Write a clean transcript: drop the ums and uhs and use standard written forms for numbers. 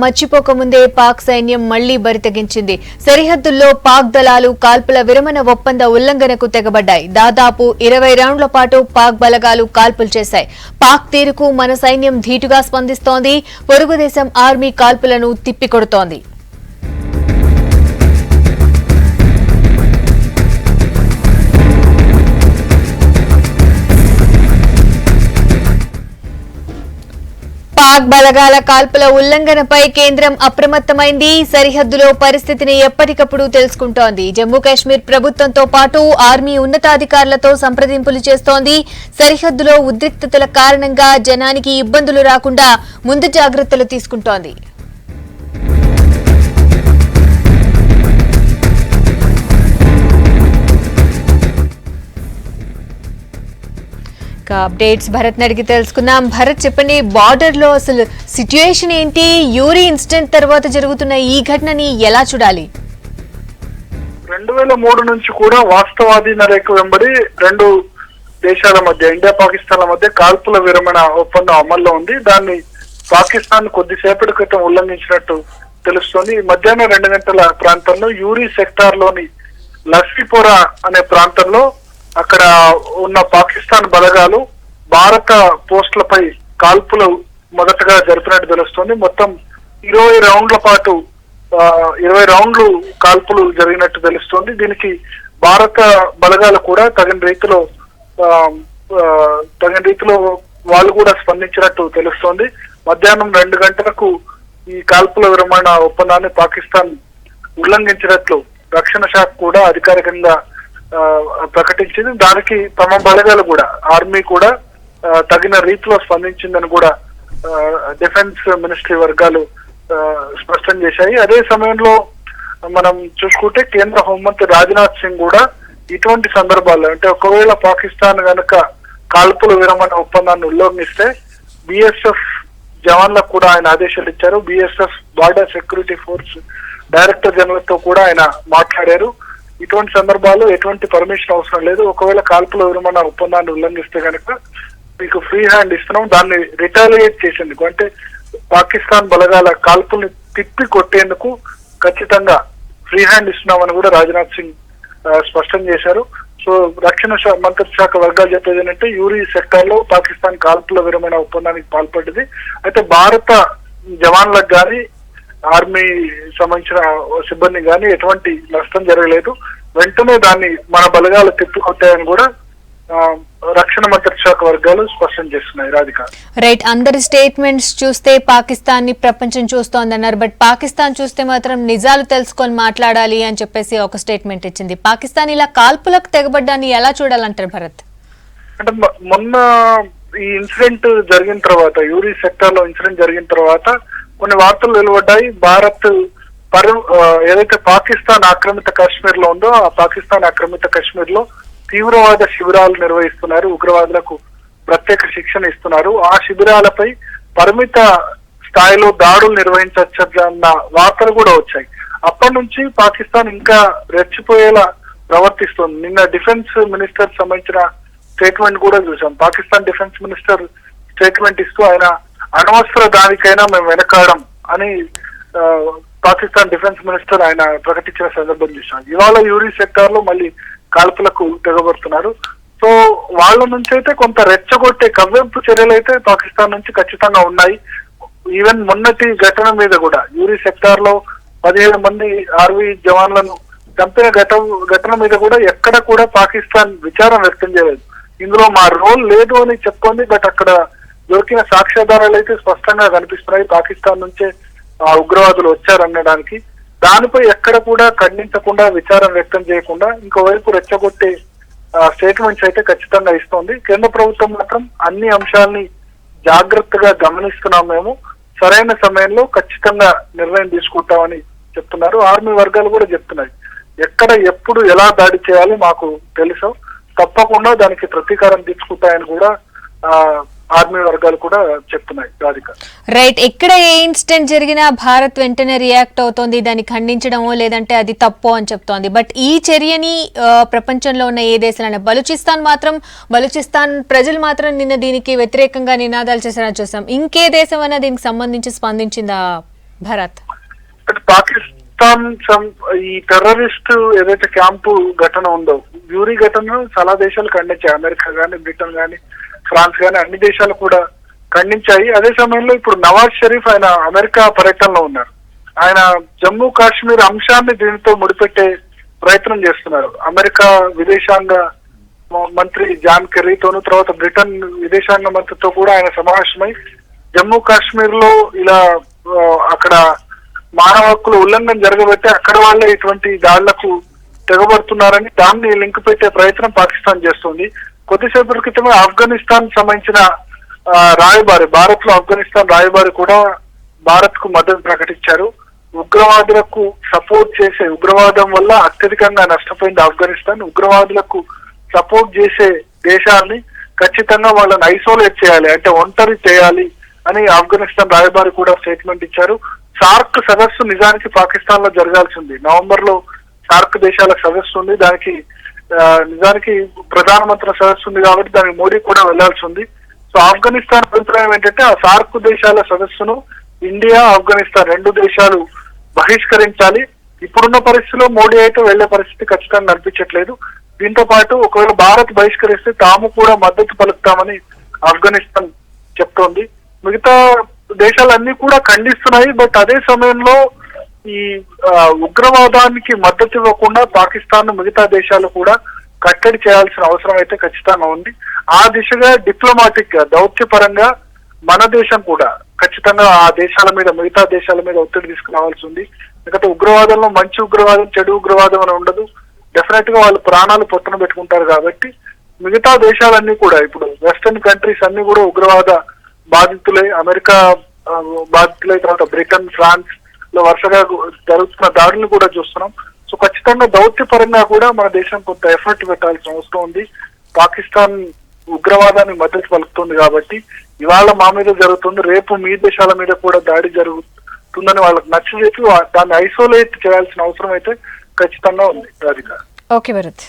మర్చిపోకముందే పాక్ సైన్యం మళ్లీ బరితెగించింది. సరిహద్దుల్లో పాక్ దళాలు కాల్పుల విరమణ ఒప్పంద ఉల్లంఘనకు తెగబడ్డాయి. దాదాపు 20 రౌండ్ల పాటు పాక్ బలగాలు కాల్పులు చేశాయి. పాక్ తీరుకు మన సైన్యం ధీటుగా స్పందిస్తోంది. పొరుగుదేశం ఆర్మీ కాల్పులను తిప్పికొడుతోంది. పాక్ బలగాల కాల్పుల ఉల్లంఘనపై కేంద్రం అప్రమత్తమైంది. సరిహద్దులో పరిస్థితిని ఎప్పటికప్పుడు తెలుసుకుంటోంది. జమ్మూ కాశ్మీర్ ప్రభుత్వంతో పాటు ఆర్మీ ఉన్నతాధికారులతో సంప్రదింపులు చేస్తోంది. సరిహద్దులో ఉద్రిక్తతల కారణంగా జనానికి ఇబ్బందులు రాకుండా ముందు జాగ్రత్తలు తీసుకుంటోంది. అప్డేట్స్ భరత్ అడిగి తెలుసుకుందాం. భరత్, చెప్పండి, బార్డర్ లో అసలు సిచ్యుయేషన్ ఏంటి? యూరి ఇన్సిడెంట్ తర్వాత జరుగుతున్న ఈ ఘటనని ఎలా చూడాలి? 2003 నుంచి కూడా వాస్తవాధీన రేఖ వెంబడి రెండు దేశాల మధ్య, ఇండియా పాకిస్తాన్ల మధ్య కాల్పుల విరమణ ఒప్పందం అమల్లో ఉంది. దాన్ని పాకిస్తాన్ కొద్దిసేపటి క్రితం ఉల్లంఘించినట్టు తెలుస్తోంది. మధ్యాహ్నం 2 గంటల ప్రాంతంలో యూరి సెక్టార్ లోని లస్సీపోరా అనే ప్రాంతంలో అక్కడ ఉన్న పాకిస్తాన్ బలగాలు భారత పోస్టులపై కాల్పులు మొదటగా జరిపినట్టు తెలుస్తోంది. మొత్తం 20 రౌండ్ల పాటు 20 రౌండ్లు కాల్పులు జరిగినట్టు తెలుస్తోంది. దీనికి భారత బలగాలు కూడా తగిన రీతిలో వాళ్ళు కూడా స్పందించినట్టు తెలుస్తోంది. మధ్యాహ్నం 2 గంటలకు ఈ కాల్పుల విరమణ ఒప్పందాన్ని పాకిస్తాన్ ఉల్లంఘించినట్లు రక్షణ శాఖ కూడా అధికారికంగా ప్రకటించింది. దానికి తమ బలగాలు కూడా, ఆర్మీ కూడా తగిన రీతిలో స్పందించిందని కూడా డిఫెన్స్ మినిస్ట్రీ వర్గాలు స్పష్టం చేశాయి. అదే సమయంలో మనం చూసుకుంటే కేంద్ర హోంమంత్రి రాజ్నాథ్ సింగ్ కూడా ఇటువంటి సందర్భాల్లో, అంటే ఒకవేళ పాకిస్తాన్ గనక కాల్పుల విరమణ ఒప్పందాన్ని ఉల్లంఘిస్తే బిఎస్ఎఫ్ జవాన్లకు కూడా ఆయన ఆదేశాలు ఇచ్చారు. BSF border security force director general తో కూడా ఆయన మాట్లాడారు. ఇటువంటి సందర్భాల్లో ఎటువంటి పర్మిషన్ అవసరం లేదు. ఒకవేళ కాల్పుల విరమణ ఒప్పందాన్ని ఉల్లంఘిస్తే కనుక మీకు ఫ్రీ హ్యాండ్ ఇస్తున్నాం. దాన్ని రిటాలియేట్ చేసేందుకు, అంటే పాకిస్తాన్ బలగాల కాల్పుల్ని తిప్పి కొట్టేందుకు ఖచ్చితంగా ఫ్రీ హ్యాండ్ ఇస్తున్నామని కూడా రాజ్నాథ్ సింగ్ స్పష్టం చేశారు. సో రక్షణ మంత్రిత్వ శాఖ వర్గాలు చెప్పేది ఏంటంటే యూరి సెక్టార్ లో పాకిస్తాన్ కాల్పుల విరమణ ఒప్పందానికి పాల్పడ్డది. అయితే భారత జవాన్లకు కానీ ఆర్మీ సంబంధించిన సిబ్బంది కానీ ఎటువంటి నష్టం జరగలేదు. వెంటనే దాన్ని మన బలగాలు తిప్పికొట్టాయని కూడా రక్షణ మంత్రిత్వ శాఖ వర్గాలు స్పష్టం చేస్తున్నాయి. రాధిక, రైట్, అందరి స్టేట్మెంట్స్ చూస్తే పాకిస్తాన్ ని ప్రపంచం చూస్తోందన్నారు. బట్ పాకిస్తాన్ చూస్తే మాత్రం నిజాలు తెలుసుకొని మాట్లాడాలి అని చెప్పేసి ఒక స్టేట్మెంట్ ఇచ్చింది. పాకిస్తాన్ ఇలా కాల్పులకు తెగబడ్డాన్ని ఎలా చూడాలంటారు భరత్? అంటే మొన్న ఈ ఇన్సిడెంట్ జరిగిన తర్వాత, యూరి సెక్టార్ లో ఇన్సిడెంట్ జరిగిన తర్వాత కొన్ని వార్తలు వెలువడ్డాయి. భారత్ ఏదైతే పాకిస్తాన్ ఆక్రమిత కాశ్మీర్ లో ఉందో ఆ పాకిస్తాన్ ఆక్రమిత కాశ్మీర్ లో తీవ్రవాద శిబిరాలు నిర్వహిస్తున్నారు, ఉగ్రవాదులకు ప్రత్యేక శిక్షణ ఇస్తున్నారు. ఆ శిబిరాలపై పరిమిత స్థాయిలో దాడులు నిర్వహించవచ్చన్న వార్తలు కూడా వచ్చాయి. అప్పటి నుంచి పాకిస్తాన్ ఇంకా రెచ్చిపోయేలా ప్రవర్తిస్తుంది. నిన్న డిఫెన్స్ మినిస్టర్ సంబంధించిన స్టేట్మెంట్ కూడా చూసాం. పాకిస్తాన్ డిఫెన్స్ మినిస్టర్ స్టేట్మెంట్ ఇస్తూ ఆయన అణవస్త్ర దానికైనా మేము వెనకాడం అని పాకిస్తాన్ డిఫెన్స్ మినిస్టర్ ఆయన ప్రకటించిన సందర్భం చూసాం. ఇవాళ యూరి సెక్టార్ లో మళ్ళీ కాల్పులకు తెగబడుతున్నారు. సో వాళ్ళ నుంచి అయితే కొంత రెచ్చగొట్టే కవ్వింపు చర్యలు అయితే పాకిస్తాన్ నుంచి ఖచ్చితంగా ఉన్నాయి. ఈవెన్ మొన్నటి ఘటన మీద కూడా, యూరి సెక్టార్ లో 17 మంది ఆర్మీ జవాన్లను చంపిన ఘటన మీద కూడా ఎక్కడ కూడా పాకిస్తాన్ విచారం వ్యక్తం చేయలేదు. ఇందులో మా రోల్ లేదు అని చెప్తోంది. బట్ అక్కడ దొరికిన సాక్ష్యాధారాలు అయితే స్పష్టంగా కనిపిస్తున్నాయి. పాకిస్తాన్ నుంచే ఆ ఉగ్రవాదులు వచ్చారనడానికి. దానిపై ఎక్కడ కూడా ఖండించకుండా, విచారం వ్యక్తం చేయకుండా ఇంకోవైపు రెచ్చగొట్టే స్టేట్మెంట్స్ అయితే ఖచ్చితంగా ఇస్తోంది. కేంద్ర ప్రభుత్వం మాత్రం అన్ని అంశాలని జాగ్రత్తగా గమనిస్తున్నాం, మేము సరైన సమయంలో ఖచ్చితంగా నిర్ణయం తీసుకుంటామని చెప్తున్నారు. ఆర్మీ వర్గాలు కూడా చెప్తున్నాయి, ఎక్కడ ఎప్పుడు ఎలా దాడి చేయాలి మాకు తెలుసు, తప్పకుండా దానికి ప్రతీకారం తీసుకుంటాయని కూడా ఆర్మీ వర్గాలు కూడా చెప్తున్నాయి. రాధిక, రైట్, ఎక్కడ ఏ ఇన్సిడెంట్ జరిగినా భారత్ వెంటనే రియాక్ట్ అవుతోంది, దాన్ని ఖండించడమో లేదంటే అది తప్పు అని చెప్తోంది. బట్ ఈ చర్యని ప్రపంచంలో ఉన్న ఏ దేశాలైనా, బలూచిస్తాన్ ప్రజలు మాత్రం నిన్న దీనికి వ్యతిరేకంగా నినాదాలు చేశారని చూసాం. ఇంకే దేశం అన్నా దీనికి సంబంధించి స్పందించిందా భరత్. అంటే పాకిస్తాన్ ఈ టెర్రరిస్ట్ ఏదైతే క్యాంపు ఘటన ఉందో, యూరి ఘటనను చాలా దేశాలు ఖండించాయి. అమెరికా గానీ, బ్రిటన్ గానీ, ఫ్రాన్స్ గానీ అన్ని దేశాలు కూడా ఖండించాయి. అదే సమయంలో ఇప్పుడు నవాజ్ షరీఫ్ ఆయన అమెరికా పర్యటనలో ఉన్నారు. ఆయన జమ్మూ కాశ్మీర్ అంశాన్ని దీనితో ముడిపెట్టే ప్రయత్నం చేస్తున్నారు. అమెరికా విదేశాంగ మంత్రి జాన్ కెర్రీతోను, తర్వాత బ్రిటన్ విదేశాంగ మంత్రితో కూడా ఆయన సమావేశమై జమ్మూ కాశ్మీర్ లో ఇలా అక్కడ మానవ హక్కుల ఉల్లంఘన జరగబట్టి అక్కడ వాళ్ళే ఇటువంటి దాడులకు తెగబడుతున్నారని దాన్ని లింక్ పెట్టే ప్రయత్నం పాకిస్తాన్ చేస్తుంది. కొద్దిసేపటి క్రితమే ఆఫ్ఘనిస్తాన్ సంబంధించిన రాయబారి, భారత్ లో ఆఫ్ఘనిస్తాన్ రాయబారి కూడా భారత్ కు మద్దతు ప్రకటించారు. ఉగ్రవాదులకు సపోర్ట్ చేసే, ఉగ్రవాదం వల్ల అత్యధికంగా నష్టపోయింది ఆఫ్ఘనిస్తాన్. ఉగ్రవాదులకు సపోర్ట్ చేసే దేశాన్ని ఖచ్చితంగా వాళ్ళని ఐసోలేట్ చేయాలి, అంటే ఒంటరి చేయాలి అని ఆఫ్ఘనిస్తాన్ రాయబారి కూడా స్టేట్మెంట్ ఇచ్చారు. సార్క్ సదస్సు నిజానికి పాకిస్తాన్ లో జరగాల్సింది. నవంబర్ లో సార్క్ దేశాల సదస్సు ఉంది. దానికి నిజానికి ప్రధానమంత్రి సదస్సు ఉంది కాబట్టి దానికి మోడీ కూడా వెళ్లాల్సి ఉంది. సో ఆఫ్ఘనిస్తాన్ అభిప్రాయం ఏంటంటే ఆ సార్క్ దేశాల సదస్సును ఇండియా, ఆఫ్ఘనిస్తాన్ రెండు దేశాలు బహిష్కరించాలి. ఇప్పుడున్న పరిస్థితిలో మోడీ అయితే వెళ్లే పరిస్థితి ఖచ్చితంగా కనిపించట్లేదు. దీంతో పాటు ఒకవేళ భారత్ బహిష్కరిస్తే తాము కూడా మద్దతు పలుకుతామని ఆఫ్ఘనిస్తాన్ చెప్తోంది. మిగతా దేశాలన్నీ కూడా ఖండిస్తున్నాయి. బట్ అదే సమయంలో ఈ ఉగ్రవాదానికి మద్దతు ఇవ్వకుండా పాకిస్తాన్ మిగతా దేశాలు కూడా కట్టడి చేయాల్సిన అవసరం అయితే ఖచ్చితంగా ఉంది. ఆ దిశగా డిప్లొమాటిక్ గా, దౌత్యపరంగా మన దేశం కూడా ఖచ్చితంగా ఆ దేశాల మీద, మిగతా దేశాల మీద ఒత్తిడి తీసుకురావాల్సి ఉంది. ఎందుకంటే ఉగ్రవాదంలో మంచి ఉగ్రవాదం, చెడు ఉగ్రవాదం అని ఉండదు. డెఫినెట్ గా వాళ్ళు ప్రాణాలు పొట్టన పెట్టుకుంటారు కాబట్టి మిగతా దేశాలన్నీ కూడా, ఇప్పుడు వెస్టర్న్ కంట్రీస్ అన్ని కూడా ఉగ్రవాద బాధితులే, అమెరికా బాధితులే, తర్వాత బ్రిటన్, ఫ్రాన్స్ లో వరుసగా జరుగుతున్న దాడులను కూడా చూస్తున్నాం. సో ఖచ్చితంగా దౌత్యపరంగా కూడా మన దేశం కొంత ఎఫర్ట్ పెట్టాల్సిన అవసరం ఉంది. పాకిస్తాన్ ఉగ్రవాదాన్ని మద్దతు పలుకుతుంది కాబట్టి ఇవాళ మా మీద జరుగుతుంది, రేపు మీ దేశాల మీద కూడా దాడి జరుగుతుందని వాళ్ళకి నచ్చజెప్పి దాన్ని ఐసోలేట్ చేయాల్సిన అవసరం అయితే ఖచ్చితంగా ఉంది. రాధిక. ఓకే భరత్.